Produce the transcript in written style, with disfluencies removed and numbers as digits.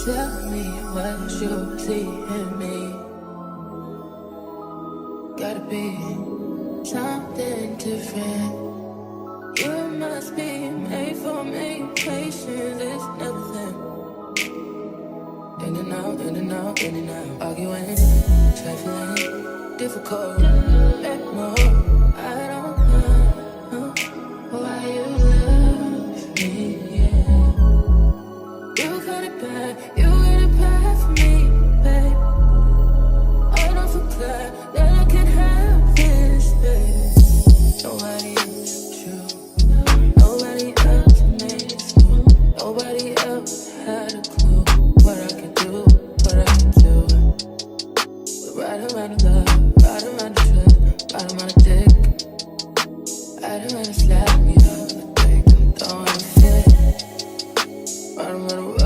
Tell me what you see in me. Gotta be something different. You must be made for me. Patience is nothing. In and out, in and out, in and out. Arguing, trifling, difficult. Let go. I don't know why you love me. Yeah. You got it bad, you got it bad for me, babe. I don't feel glad that I can have this, babe. Nobody else you, nobody else makes you. Nobody else had a clue what I could do, what I could do. We're right around the love, right around the trust, right around the dick. Right around the slap me up, the dick. I'm throwing a fit. Right around the